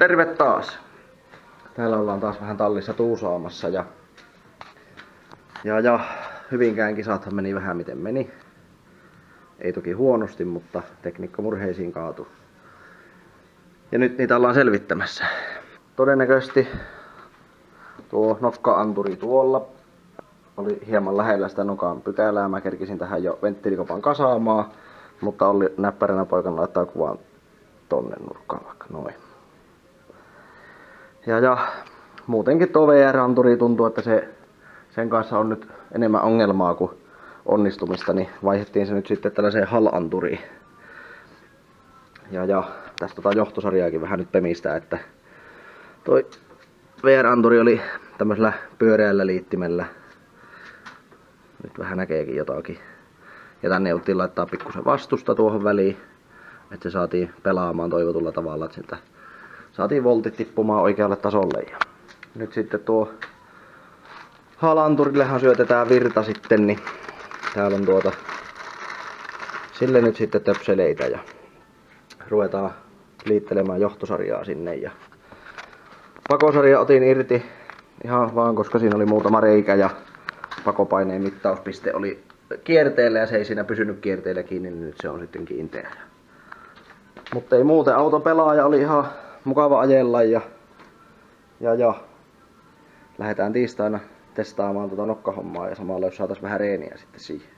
Terve taas! Täällä ollaan taas vähän tallissa tuusaamassa ja Hyvinkään kisathan meni vähän miten meni. Ei toki huonosti, mutta tekniikka murheisiin kaatui. Ja nyt niitä ollaan selvittämässä. Todennäköisesti tuo nokka-anturi tuolla oli hieman lähellä sitä nokan pykälää. Mä kerkisin tähän jo venttiilikopan kasaamaan, mutta Olli näppäränä poikana laittaa kuvan tonne nurkkaan vaikka noin. Ja muutenkin tuo VR-anturi tuntuu, että sen kanssa on nyt enemmän ongelmaa kuin onnistumista, niin vaihdettiin se nyt sitten tällaiseen HAL-anturiin. Ja tästä johtosarjaakin vähän nyt pemistää, että toi VR-anturi oli tämmöisellä pyöreällä liittimellä. Nyt vähän näkeekin jotakin. Ja tänne jouttiin laittaa pikkusen vastusta tuohon väliin, että se saatiin pelaamaan toivotulla tavalla, että siltä saatiin voltit tippumaan oikealle tasolle. Ja nyt sitten tuo HAL-anturillehan syötetään virta sitten, niin täällä on sille nyt sitten töpseleitä ja ruvetaan liittelemään johtosarjaa sinne. Ja pakosarja otin irti ihan vaan, koska siinä oli muutama reikä ja pakopaineen mittauspiste oli kierteellä ja se ei siinä pysynyt kierteellä kiinni, niin nyt se on sitten kiinteä. Mutta ei muuten, auto pelaa ja oli ihan mukava ajella ja lähdetään tiistaina testaamaan tuota nokkahommaa ja samalla jos saatais vähän reeniä sitten siihen.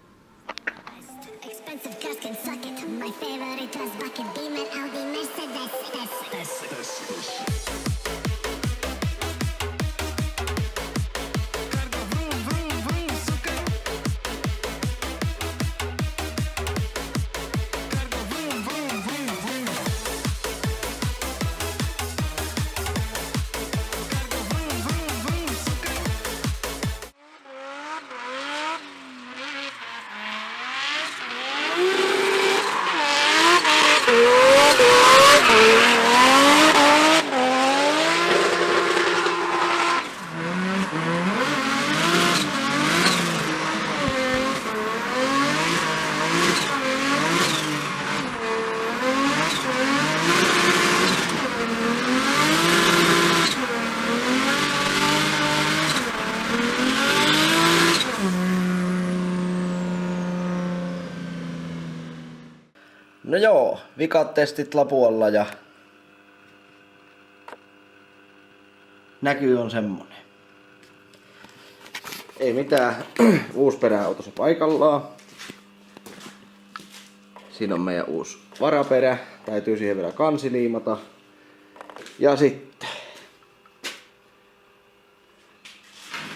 No joo, vikat testit lapualla ja näky on semmonen. Ei mitään, uusi peräautossa paikallaan. Siinä on meidän uusi varaperä, täytyy siihen vielä kansi liimata. Ja sitten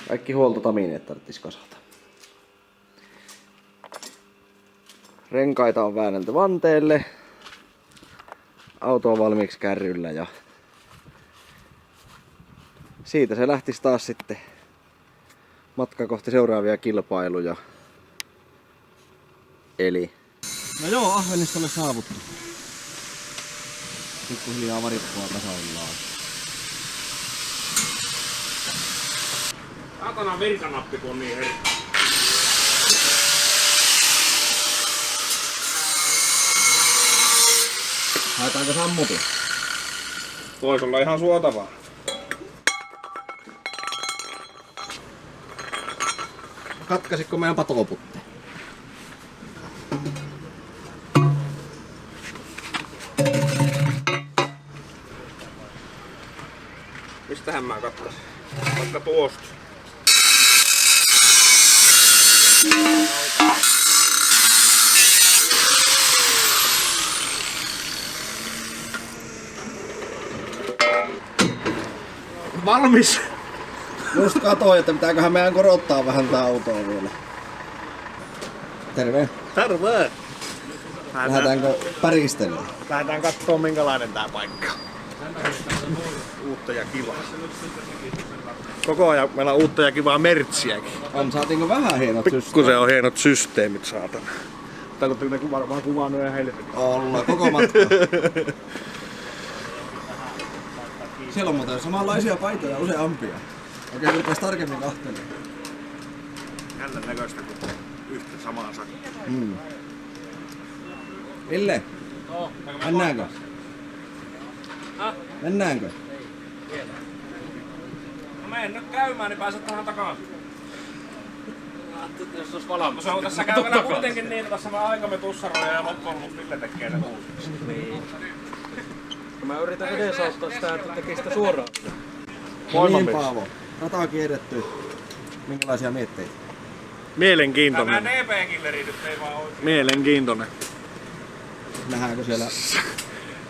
kaikki huoltotamineet tarvitsisi kasata. Renkaita on väännelty vanteelle. Auto on valmiiksi kärryllä ja siitä se lähtisi taas sitten matka kohti seuraavia kilpailuja. Eli no joo, Ahvenistolle saavuttu. Pikkuhiljaa varippua tasaillaan. Saatana virkanappi kun on niin herkkä. Haetaanko sammutin? Voisi olla ihan suotavaa. Katkaisitko meidän patoputteen? Mistähän mä katkasin? Vaikka tuosta. Valmis! Just katsoin, että pitääköhän meidän korottaa vähän tää autoa vielä. Terve! Terve! Lähdetäänkö päristelemään? Lähdetään kattoo minkälainen tää paikka. Uutta ja kivaa. Koko ajan meillä on uutta ja kivaa mertsiäkin. Saatiinko vähän hienot systeemit? Pikkusen on hienot systeemit, saatana. Täällä on ne varmaan kuvannut ihan helvetin. Olla, koko matka. Siellä on muuten samanlaisia paitoja, useampia. Oikein rupes tarkemmin kahtelemaan. Jännän näköistä kuin yhtä samaa sakkia. Ville, mennäänkö? Ah? Mennäänkö? No menen nyt käymään, niin pääset tähän takaisin. Jos olisi valmis. Se on tässä käymällä kuitenkin niin, että tässä mä aikamme tussaroja ja loppujen lopuksi Ville tekee ne uusiksi. Niin. Mä yritän edesauttaa sitä, että tekee sitä suoraan. No niin Paavo, rata on kierretty. Minkälaisia mietteitä? Mielenkiintoinen. Tämä DP-killeri nyt ei vaan oikein. Mielenkiintoinen. Nähdäänkö siellä?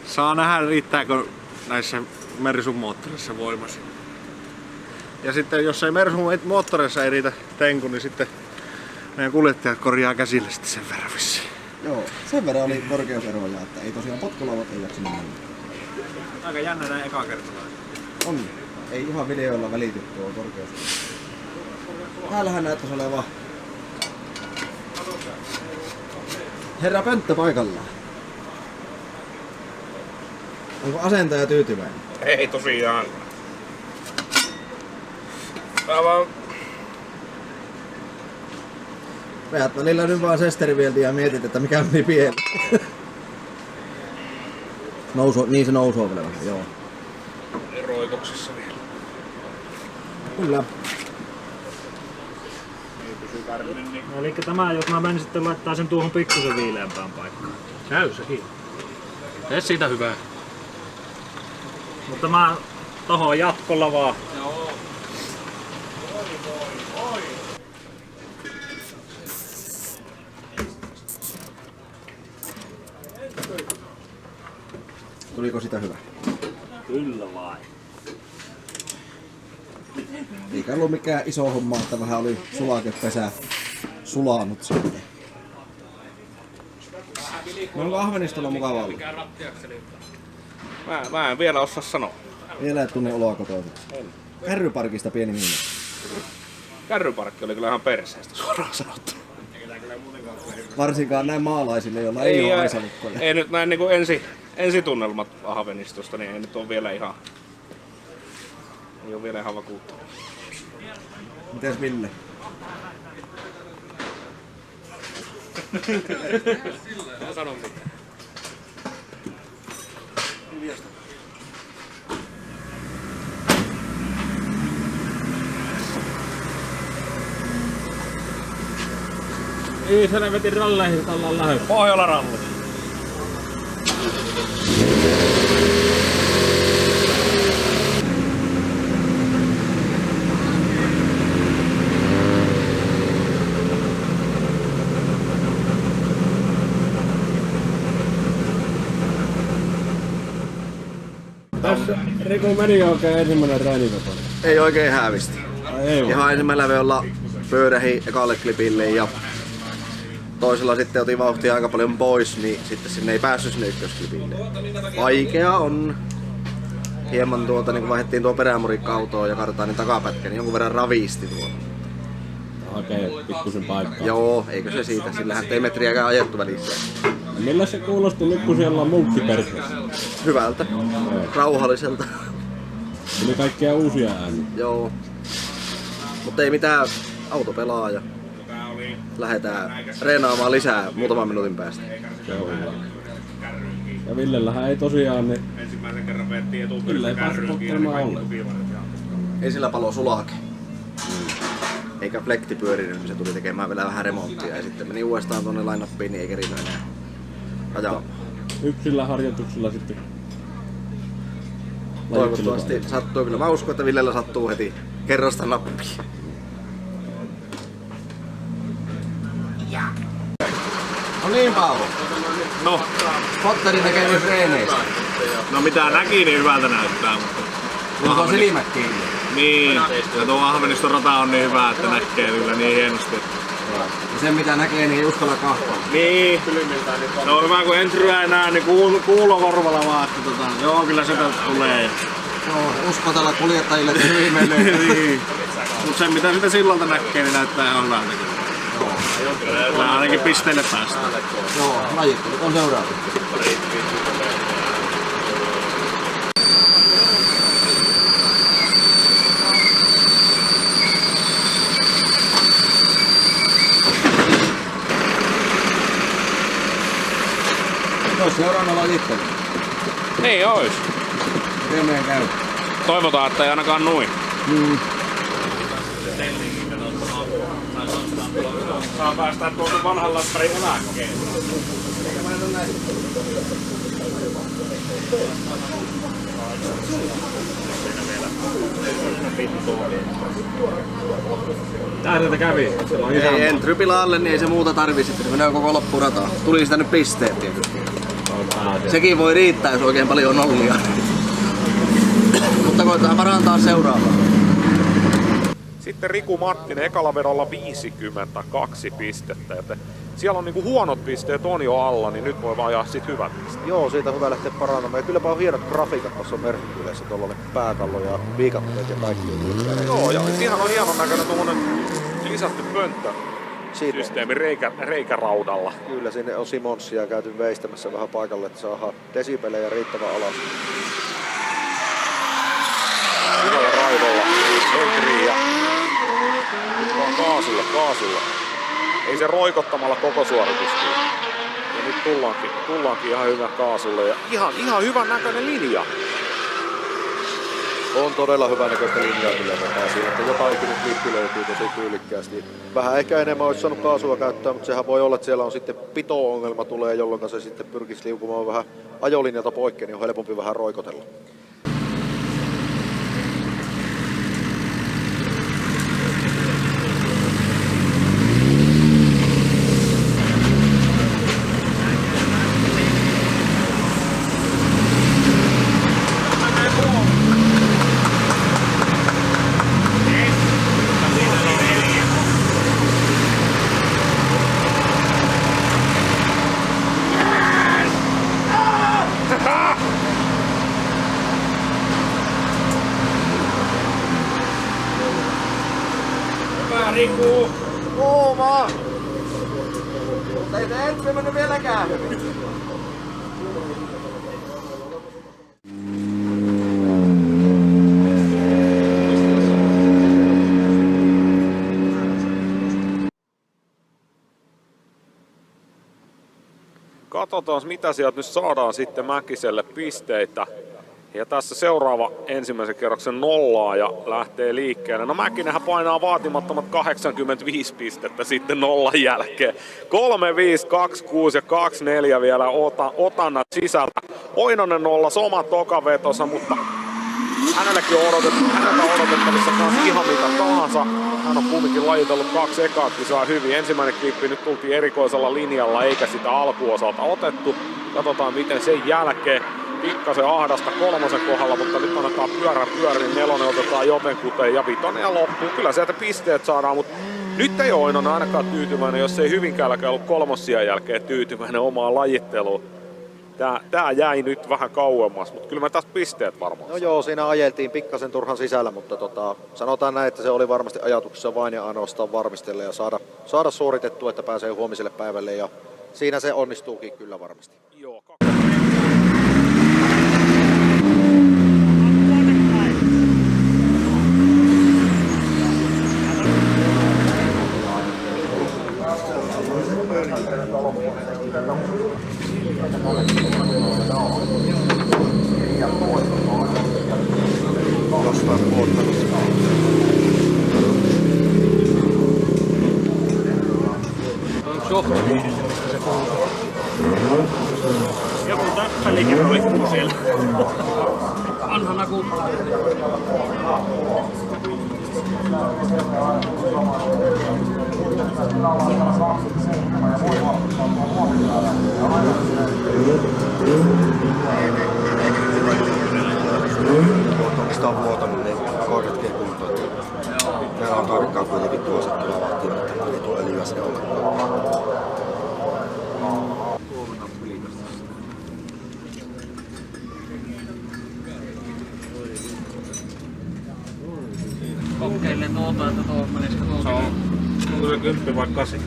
Saa nähdä riittääkö näissä Mersun moottoreissa voimasi. Ja sitten jos ei Mersun moottoreissa ei riitä tenku, niin sitten meidän kuljettajat korjaa käsillä sitten sen verran vissiin. Joo, sen verran oli korkeuseroja, että ei tosiaan potkulauvat ei jaksanut mennä. Aika jännä näin eka kertaa. On. Ei ihan videoilla välity tuo korkeus. Täällähän näyttäisi olevan herra Pönttö paikallaan. Onko asentaja tyytyväinen? Ei tosiaan. Tää vaan... Veät välillä nyt vaan sesterivieltiin ja mietit, että mikä meni pieleen. Niin se nousuu vielä vähän, joo. Roikoksessa vielä. Kyllä. No, eli tämä, jos mä menen sitten laittaa sen tuohon pikkusen viileämpään paikkaan. Käy sekin. Tee siitä hyvää. Mutta mä tohon jatkolla vaan. Joo. Tuliko sitä hyvä? Kyllä vai. Eikä ollut mikään iso homma, että vähän oli sulakepesä sulanut sitten. No onko Ahvenistolla mukava ollut? Mä en vielä osaa sanoa. Vielä et tunne oloa kotoiseksi. Kärryparkista pieni miinus. Kärryparkki oli kyllä ihan perseestä suoraan sanottuna. Varsinkaan näin maalaisille, joilla ei ole aisalukkoja. Ei nyt näin niinku ensitunnelmat Ahvenistosta, niin ei nyt ole vielä ihan... Ei ole vielä ihan vakuuttava. Mites Ville? Mä sanon mitään. Ei selvetin ralleihin, että ollaan lähdössä. Pohjola ralli. Tässä Riku meni oikein ensimmäinen reeniveto. Ei oikein häävisti. Ei Ihan ensimmäisellä veolla pyörähi ekalle klipille ja toisella sitten otin vauhtia aika paljon pois, niin sitten sinne ei päässyt sinne ykkösklipille. Vaikea on. Hieman niin kun vaihdettiin tuo perämurikka-autoon ja kartaanin takapätkä, niin jonkun verran ravisti tuolla. Hakee pikkusen paikkaa. Joo, eikö se siitä, sillähän ei metriäkään ajettu välissä. Millä se kuulosti nyt kun siellä on munkki perseessä? Hyvältä, rauhalliselta. Tuli kaikkia uusia ääniä. Joo. Mutta ei mitään, auto pelaa ja lähdetään reenaamaan lisää muutaman minuutin päästä. Se on hyvä. Ja Villellähän ei tosiaan niin... Ensimmäisen kerran vettiin Ville ei päässyt kokkelemaan ollenkaan. Ei sillä palo sulake. Eikä flekti pyörinyt, niin se tuli tekemään vielä vähän remonttia ja sitten meni uudestaan tuonne line-upiin, niin ei kerinyt enää ajaa. Yksillä harjoituksilla sitten. Toivottavasti sattuu kyllä. Mä uskon, että Villellä sattuu heti kerrasta nappiin. No niin Paavo, No, spotteri näkee treeneistä. no mitä näki, niin hyvältä näyttää. Mutta... Mulla on silmät kiinni. Niin, ja tuo Ahveniston rata on niin hyvä, että näkee kyllä niin hienosti. Ja sen mitä näkee, niin ei uskalla kahtoa. Niin, se on hyvä kun entryä enää, niin kuulokorvalla vaan, että joo kyllä se tulee. Joo, uskotella kuljettajille, että hyvin menee. Niin. Mut sen mitä sitä sillalta näkee, niin näyttää ihan hyvältä kyllä. Kyllä ainakin pisteelle päästään. Joo, lajittelut on seuraava. Jos seuraava lajittelu. Niin ois. Miten käy? Toivotaan, että ei ainakaan noin. Saa päästää tuolta vanhan lastarin eläkkeen. Tää tätä kävi. Ei entrypillä alle, niin ei se muuta tarvii sitten. Se menee koko loppurataan. Tuli sitä nyt pisteet tietysti. Sekin voi riittää, jos oikein paljon on nollia. Mutta koitetaan parantaa seuraavaa. Sitten Riku Marttinen ekalla vedolla 52 pistettä. Joten siellä on niinku huonot pisteet on jo alla, niin nyt voi vaan ajaa sit hyvät pisteet. Joo, siitä on hyvä lähteä parantamaan. Ja kylläpä on hienot grafiikat tuossa merkkiyleensä, tuollainen pääkallo ja viikatteet ja kaikki. Joo, ja ihan on hienon näköinen tuommoinen lisätty pönttö. Systeemi reikäraudalla. Kyllä, sinne on Simonsia käyty veistämässä vähän paikalle, että saadaan desibelejä riittävän alas. Hyvällä raidolla. Entry ja kaasulla. Ei se roikottamalla koko suoritus. Ja nyt tullaankin ihan hyvän kaasulle ja ihan hyvän näköinen linja. On todella hyvän näköistä linjaa kyllä vetää siinä, että joka ikinen klippi löytyy tosi tyylikkäästi. Vähän ehkä enemmän olisi saanut kaasua käyttää, mutta sehän voi olla, että siellä on sitten pito-ongelma tulee, jolloin se sitten pyrkisi liukumaan vähän ajolinjalta poikkeen, niin on helpompi vähän roikotella. Riku! Kuuma! Mutta ei se mennyt vieläkään hyvin. Katsotaan mitä sieltä nyt saadaan sitten Mäkiselle pisteitä. Ja tässä seuraava ensimmäisen kerroksen nollaa ja lähtee liikkeelle. No Mäkinenhän painaa vaatimattomat 85 pistettä sitten nollan jälkeen. 3, 5, 2, 6 ja 2, 4 vielä otannat sisältä. Oinonen nolla, oma tokavetossa, mutta hänelläkin on odotettavissa kanssa ihan mitä tahansa. Hän on kumminkin lajitellut 2 ekaa kisaa hyvin. Ensimmäinen klippi nyt tultiin erikoisella linjalla eikä sitä alkuosalta otettu. Katsotaan miten sen jälkeen. Pikkasen ahdasta 3 kohdalla, mutta nyt annetaan pyörin, 4 otetaan jotenkuten ja 5 ja loppuu. Kyllä sieltä pisteet saadaan, mutta nyt ei ole Oinonen ainakaan tyytyväinen, jos ei Hyvinkäälläkään ollut 3 jälkeen tyytyväinen omaan lajitteluun. Tää jäi nyt vähän kauemmas, mutta kyllä me tästä pisteet varmaan. No joo, siinä ajeltiin pikkasen turhan sisällä, mutta sanotaan näin, että se oli varmasti ajatuksessa vain ja ainoastaan varmistella ja saada suoritettua, että pääsee huomiselle päivälle ja siinä se onnistuukin kyllä varmasti. Joo. Joku täppälikin roikkuu siellä. Vanhana kuttaa. Mistä on vuotanut, niin korjattiin kuntoon. Meillä on tarkkaan kuitenkin tuosettua vahtia, että ei tule öljyä sinne ollenkaan. Kokeilleen tuota, että tuo menisikö tuolta. Onko se 10 vai 8?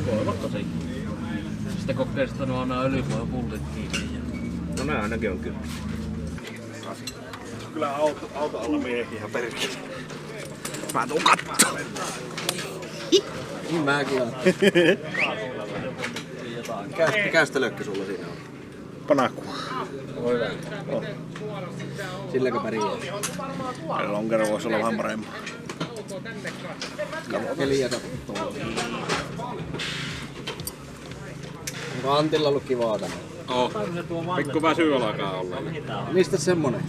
Voi olla tosi. Sitten kokeilista on aina öljypohjapultit kiinni. No nää ainakin on 10. Kyllä auto alla miehiä perkele. Mä tuun kattoo. Niin mäkin on. Mikä sitä lökki sulla siinä on? panakua. Silläkö pärjää? Lonkero voisi olla vähän paremmin. Keliä kattoo. Onko Antilla ollut kivaa tänään? Pikku väsyy alkaa olla. Mistä semmonen?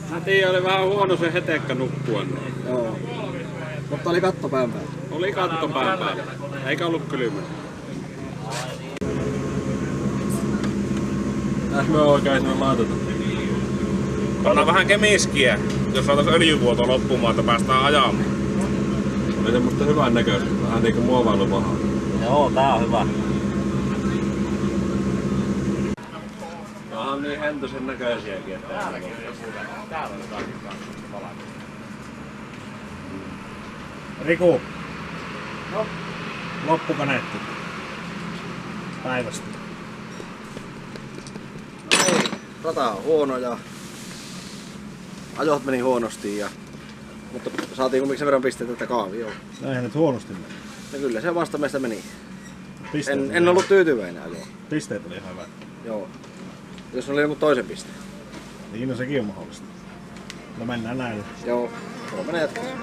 Mä tiedän, oli vähän huono se hetekka nukkua. Joo. Mutta oli katto pään päällä. Oli katto pään päällä. Eikä ollut kylmä. Tässä me oikein sinne laiteta. Panna vähän kemiskiä, jos saatais öljyvuoto loppumaan, että päästään ajamaan. Oli semmoista hyvän näköistä. Vähän niinku muovailupahaa. Joo, tää on hyvä. Nämä on niin hentosen näköisiäkin, että Täällä on jotain Riku. No. Loppukaneetti. Päivästä. Rata on huono ja ajot meni huonosti mutta saatiin kumminkin sen verran pisteitä, että kaavio. No eihän nyt huonosti meni. No kyllä se omasta meistä meni. Pisteet En ollut tyytyväinen ajoon. Pisteet oli ihan hyvät. Joo. Jos oli joku toisen pisteen. Niin, no sekin on mahdollista. No mennään näin. Joo. Huomenna jatketaan.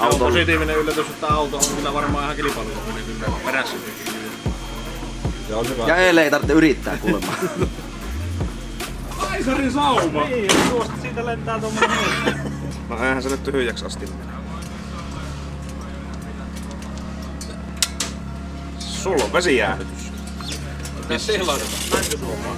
On positiivinen yllätys, että auto on kyllä varmaan ihan kilpailukykyinen kyllä perässä. se on hyvä. Ja eilen ei tarvitse yrittää kuulemma. Kaisarin sauma! Niin, tuosta siitä lentää tommonen mies. No eihän se nyt tyhjäksi asti mene. Sulla on vesijäähdytys. Mitä siihen laitetaan? Mäntysuopaa.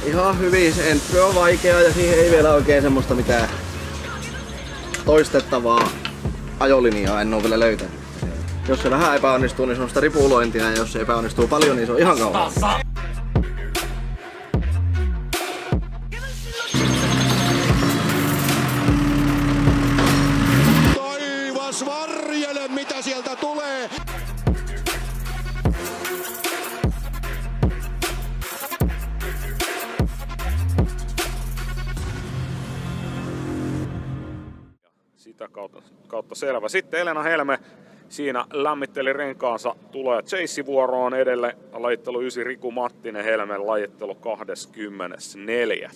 Ihan hyvin, se entry on vaikea ja siihen ei vielä oikein semmoista mitään toistettavaa ajolinjaa en oo vielä löytänyt. Jos se vähän epäonnistuu, niin se on sitä ripulointia, ja jos se epäonnistuu paljon, niin se on ihan kauan. Taivas varjele, mitä sieltä tulee! Sitä kautta selvä. Sitten Elena Helme siinä lämmitteli renkaansa, tulee Chase-vuoroon edelle. Lajittelu 9 Riku Mattinen, Helmen lajittelu 24.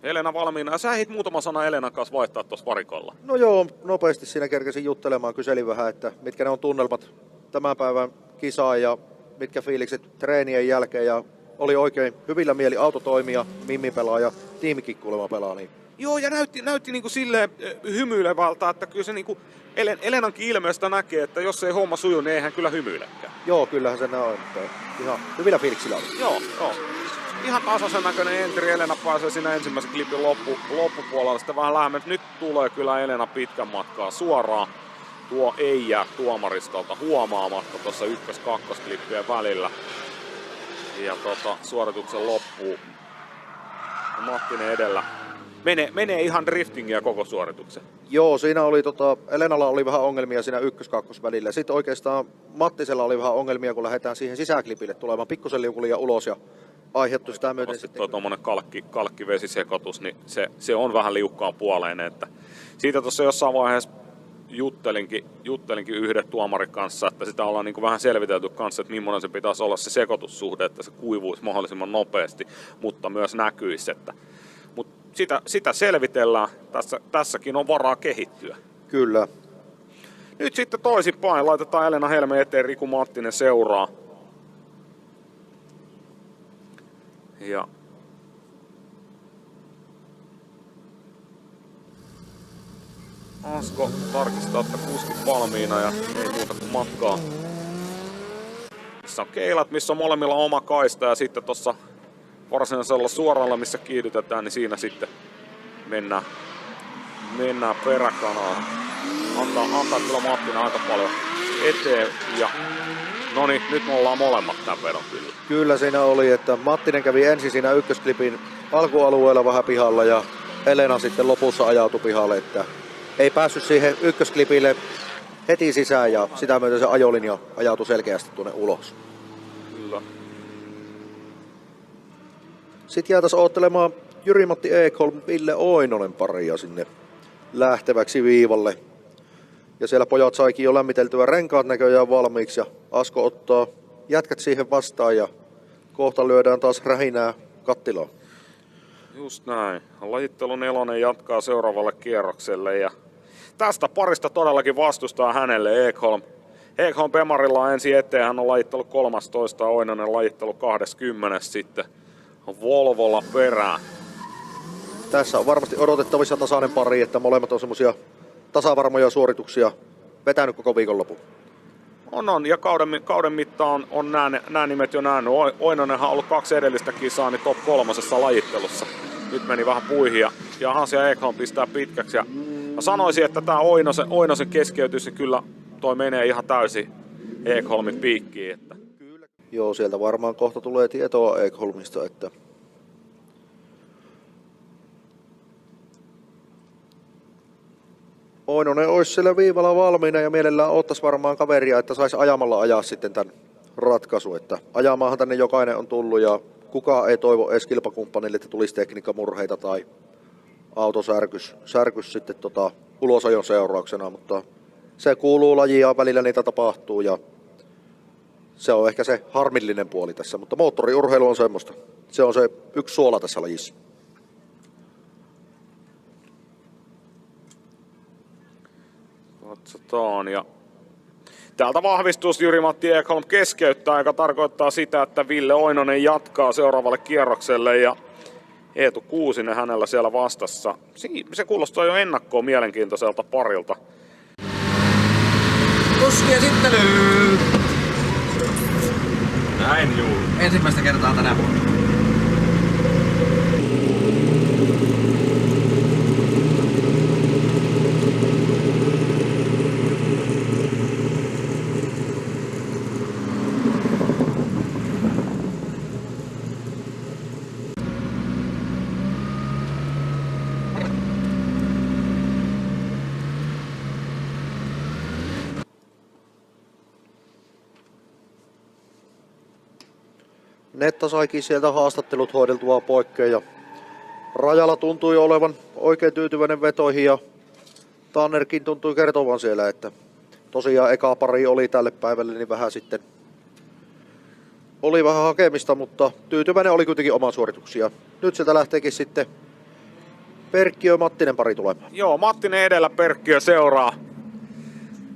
Elena valmiina. Sä ehdit muutama sana Elenan kanssa vaihtaa tuossa varikolla. No joo, nopeasti siinä kerkesin juttelemaan, kyselin vähän, että mitkä ne on tunnelmat tämän päivän kisaan ja mitkä fiilikset treenien jälkeen. Ja oli oikein hyvillä mieli, auto toimii ja Mimmi pelaa ja tiimikin kuulemma pelaa. Niin. Joo, ja näytti niinku silleen hymyilevältä, että kyllä se niinku Elenankin ilmeestä näkee, että jos ei homma suju, niin eihän kyllä hymyilekään. Joo, kyllähän se on. Ihan hyvillä fiiliksillä oli. Joo. Ihan tasaisen näköinen entry. Elena pääsee siinä ensimmäisen klipin loppupuolella sitten vähän lähemmin. Nyt tulee kyllä Elena pitkän matkaa suoraan. Tuo ei jää tuomaristalta huomaamatta tuossa 1-2 klippien välillä. Ja suorituksen loppuu. Mattinen edellä. Menee ihan driftingiä koko suorituksen. Joo, siinä oli Elenalla oli vähän ongelmia siinä 1-2 välillä. Sitten oikeastaan Mattisella oli vähän ongelmia, kun lähdetään siihen sisäklipille tulemaan. Pikkusen liukulia ulos ja aiheuttu sitä myöten Sitten sitten. tuommoinen kalkkivesisekoitus, niin se on vähän liukkaan puoleinen. Että siitä tuossa jossain vaiheessa juttelinkin yhden tuomarin kanssa, että sitä ollaan niin kuin vähän selvitelty kanssa, että millainen se pitäisi olla se sekoitussuhde, että se kuivuisi mahdollisimman nopeasti, mutta myös näkyisi. Mutta sitä selvitellään. Tässäkin on varaa kehittyä. Kyllä. Nyt sitten toisinpäin. Laitetaan Elena Helme eteen, Riku Mattinen seuraa. Ja Asko tarkistaa, että kuskit valmiina ja ei muuta kuin matkaa. Tässä on keilat, missä on molemmilla oma kaista ja sitten tuossa varsinaisella suoralla, missä kiihdytetään, niin siinä sitten mennään peräkanaan. Antaa kyllä Mattinen aika paljon eteen ja no niin, nyt me ollaan molemmat tämän vedon kyllä. Kyllä siinä oli, että Mattinen kävi ensin siinä ykkösklipin alkualueella vähän pihalla ja Elena sitten lopussa ajautui pihalle, että ei päässyt siihen ykkösklipille heti sisään ja sitä myöten se ajolinja ajautui selkeästi tuonne ulos. Kyllä. Sitten jäätäisiin odottelemaan Jyri-Matti Ekholm, Ville Oinonen paria sinne lähteväksi viivalle. Ja siellä pojat saikin jo lämmiteltyä renkaat näköjään valmiiksi ja Asko ottaa jätkät siihen vastaan ja kohta lyödään taas rähinää kattilaan. Just näin. Lajittelu 4 jatkaa seuraavalle kierrokselle ja tästä parista todellakin vastustaa hänelle Ekholm. Ekholm Pemarilla on ensin eteen, hän on lajittelu 13, Oinonen lajittelu 20 sitten on Volvolla perään. Tässä on varmasti odotettavissa tasainen pari, että molemmat on semmosia tasavarmoja suorituksia vetänyt koko viikonlopun. On, ja kauden mittaan on nämä nimet jo nähnyt. Oinonenhan on ollut 2 edellistä kisaa niin top 3 lajittelussa. Nyt meni vähän puihin ja Hansia Ekholm pistää pitkäksi. Ja mä sanoisin, että tämä Oinosen keskeytys, niin kyllä toi menee ihan täysin Ekholmin piikkiin. Että. Joo, sieltä varmaan kohta tulee tietoa Ekholmista, että Oinonen olisi siellä viivalla valmiina ja mielellään ottaisi varmaan kaveria, että saisi ajamalla ajaa sitten tämän ratkaisun. Että ajamaahan tänne jokainen on tullut ja kukaan ei toivo edes kilpakumppanille, että tulisi tekniikkamurheita tai autosärkys sitten ulosajon seurauksena, mutta se kuuluu lajiin ja välillä niitä tapahtuu ja se on ehkä se harmillinen puoli tässä, mutta moottoriurheilu on semmoista. Se on se yksi suola tässä lajissa. Katsotaan ja täältä vahvistus Jyri-Matti Ekholm keskeyttää, joka tarkoittaa sitä, että Ville Oinonen jatkaa seuraavalle kierrokselle ja Eetu Kuusinen hänellä siellä vastassa. Se kuulostaa jo ennakkoon mielenkiintoiselta parilta. Kuskiesittely! Näin juu. Ensimmäistä kertaa tänä vuonna. Netta saikin sieltä haastattelut hoideltua poikkeen ja Rajala tuntui olevan oikein tyytyväinen vetoihin ja Tannerkin tuntui kertovan siellä, että tosiaan eka pari oli tälle päivälle, niin vähän sitten oli vähän hakemista, mutta tyytyväinen oli kuitenkin oman suorituksia. Nyt sieltä lähteekin sitten Perkkiö Mattinen pari tulemaan. Joo, Mattinen edellä, Perkkiö seuraa.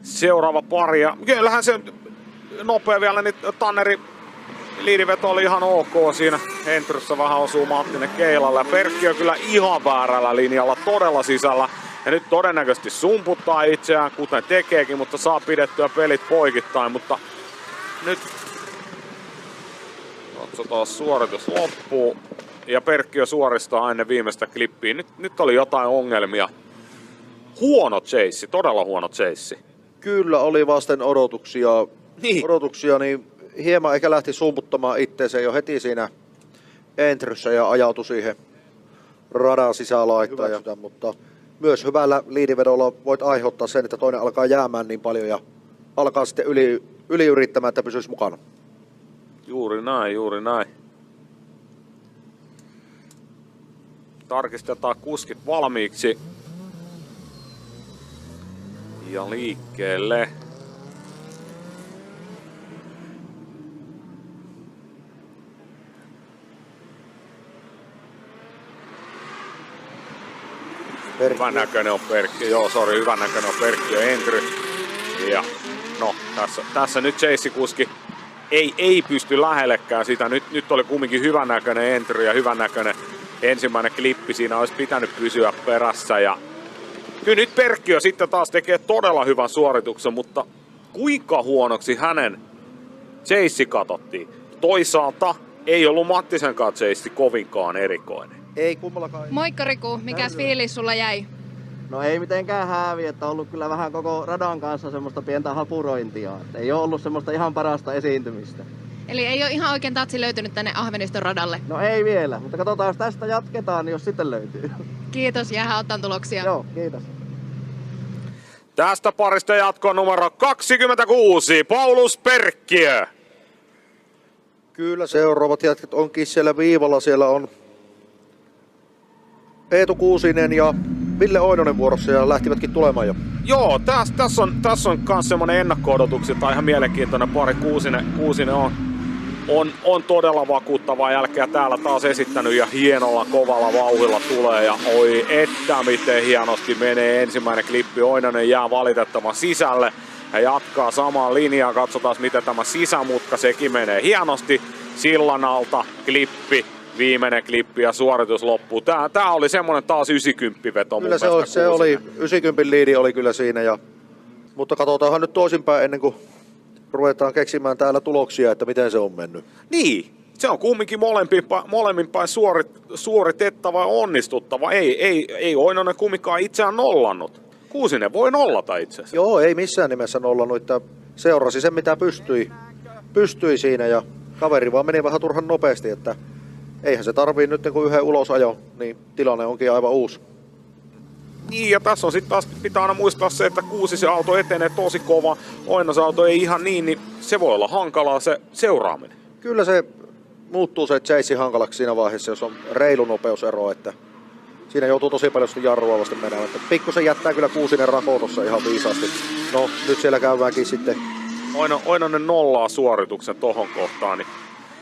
Seuraava pari ja kyllähän se nopea vielä, niin Tanneri liidiveto oli ihan ok siinä. Entryssä vähän osuu Mattinen keilalle ja Perkkiö kyllä ihan väärällä linjalla, todella sisällä. Ja nyt todennäköisesti sumputtaa itseään, kuten tekeekin, mutta saa pidettyä pelit poikittain. Mutta nyt katsotaan, suoritus loppuu. Ja Perkkiö suoristaa ennen viimeistä klippiä. Nyt oli jotain ongelmia. Huono chase, todella huono chase. Kyllä oli vasten odotuksia. Niin hieman ehkä lähti sumputtamaan itteensä jo heti siinä entryssä ja ajautui siihen radan sisälaittaan. Mutta myös hyvällä liidivedolla voit aiheuttaa sen, että toinen alkaa jäämään niin paljon ja alkaa sitten yliyrittämään, että pysyisi mukana. Juuri näin, juuri näin. Tarkistetaan kuskit valmiiksi. Ja liikkeelle. Hyvän näköinen on Perkki. Joo, sori, hyvän näköinen on Perkki ja Entry. Ja no, tässä nyt Chase-kuski ei pysty lähellekään sitä. Nyt oli kumminkin hyvän näköinen Entry ja hyvän näköinen ensimmäinen klippi. Siinä olisi pitänyt pysyä perässä. Ja kyllä nyt Perkki jo sitten taas tekee todella hyvän suorituksen, mutta kuinka huonoksi hänen Chase katsottiin? Toisaalta ei ollut Mattisenkaan Chase kovinkaan erikoinen. Ei kummallakaan. Moikka Riku, mikäs fiilis sulla jäi? No ei mitenkään häävi, että on ollut kyllä vähän koko radan kanssa semmoista pientä hapurointia. Että ei ole ollut semmoista ihan parasta esiintymistä. Eli ei ole ihan oikein tatsi löytynyt tänne Ahveniston radalle. No ei vielä, mutta katsotaan jos tästä jatketaan, niin jos sitten löytyy. Kiitos, jäähän ottaan tuloksia. Joo, kiitos. Tästä parista jatkoon numero 26, Paulus Perkkiö. Kyllä seuraavat jätket onkin siellä viivalla. Siellä on Eetu Kuusinen ja Ville Oinonen vuorossa ja lähtivätkin tulemaan jo. Joo, tässä on kans semmonen ennakko-odotukset, tai ihan mielenkiintoinen pari. Kuusinen on todella vakuuttavaa jälkeä täällä taas esittänyt ja hienolla kovalla vauhdilla tulee. Ja oi että miten hienosti menee ensimmäinen klippi. Oinonen jää valitettavan sisälle ja jatkaa samaa linjaa. Katsotaan miten tämä sisämutka, sekin menee hienosti. Sillan alta klippi. Viimeinen klippi ja suoritus loppuu. Tää oli semmonen taas 90 veto. Kyllä se oli 90 liidi oli kyllä siinä. Mutta katsotaanhan nyt toisinpäin ennen kuin ruvetaan keksimään täällä tuloksia, että miten se on mennyt. Niin, se on kumminkin molemmin päin suoritettava ja onnistuttava. Ei Oinonen kumminkaan itseään nollannut. Kuusinen voi nollata itse asiassa. Joo, ei missään nimessä nollannut, että seurasi sen mitä pystyi siinä ja kaveri vaan meni vähän turhan nopeasti, että eihän se tarvii nyt kun yhden ulosajo, niin tilanne onkin aivan uusi. Niin, ja tässä on sitten taas pitää aina muistaa se, että Kuusisen auto etenee tosi kova, Oinosen auto ei ihan niin se voi olla hankalaa se seuraaminen. Kyllä se muuttuu se Chase hankalaksi siinä vaiheessa, jos on reilu nopeusero, että siinä joutuu tosi paljon jarrua vasten menemään. Pikkusen jättää kyllä Kuusinen rakoon tossa ihan viisaasti. No, nyt siellä käydäänkin sitten. Oinonen nollaa suorituksen tohon kohtaan, niin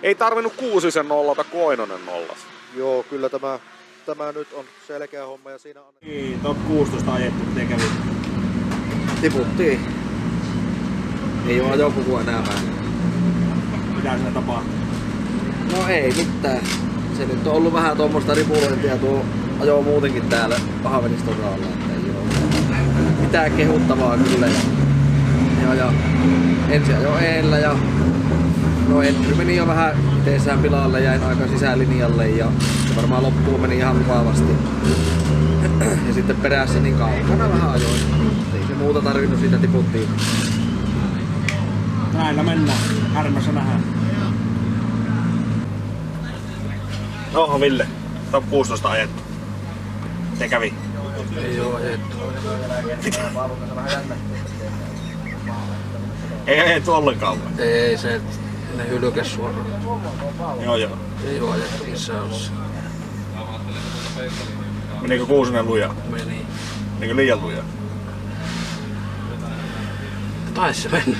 ei tarvinnut Kuusisen nollata, kun Oinonen nollasi. Joo, kyllä tämä nyt on selkeä homma ja siinä on... Niin, top 16 ajettu, miten kävi? Tiputtiin. Ei oo ajopukua enää vähän. Mitä siinä tapahtui? No ei mitään. Se nyt on ollut vähän tuommoista ripulointia tuo ajo muutenkin täällä Ahveniston radalla, että ei oo mitään kehuttavaa kyllä. Ja ensin ajo eellä ja no Entry meni jo vähän iteessään pilalle, jäin aika sisälinjalle ja se varmaan loppuun meni ihan mukavasti. Ja sitten perässä niin kaukana vähän ajoin. Ei se muuta tarvinnut, siitä tiputtiin. Näillä mennään. Härmässä nähdään. Oho Ville, top 16 ajettu. Miten kävi? Ei oo ajettu. Ei ajettu ollenkaan vai? Ei se, ne hylkäs suoraan. Joo. Ei oo ajettu missään osassa. Menikö Kuusinen lujaa? Meni. Menikö liian lujaa? Taisi se mennä.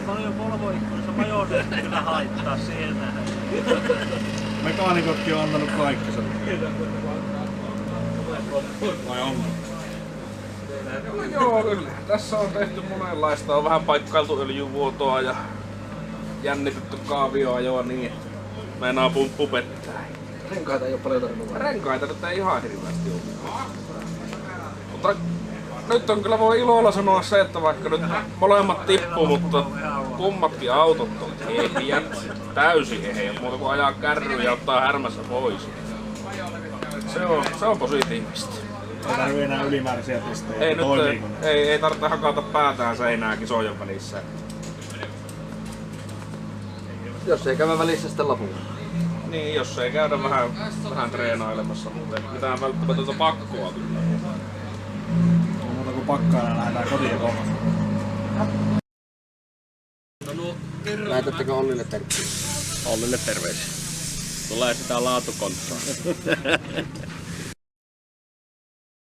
Paljon polvoikkunassa majoneet kyllä haittaa siihen nähdä. Mekaanikotkin on antanut kaikkensa. Vai on? Joo, kyllä. Tässä on tehty monenlaista. On vähän paikkailtu öljyvuotoa ja jännitetty kaavioajoa niin. Meinaa pumppu pettää. Renkaita ei oo paljon tarvinnut. Renkaita nyt ei ihan hirveästi ole. Mutta nyt on kyllä voi ilolla sanoa se, että vaikka nyt molemmat tippuu, mutta kummatkin autot on ehjät. Täysin ehjät. Muuta kuin ajaa kärryä ja ottaa härmässä pois. Se on positiivista. Ei tarvii enää ylimääräisiä testejä. Ei, nyt, ei tarvitse hakata päätään seinää kisojen välissä. Jos ei käy välissä sitten lopulla. Niin, jos ei käydä vähän treenailemassa, mutta ei mitään välttämätöntä pakkoa kyllä. Muuta kuin pakkaana lähdetään kotiin kohdasta. Lähetättekö Ollille terveisiä? Ollille terveisiä. Tulee sitä laatukonttoa.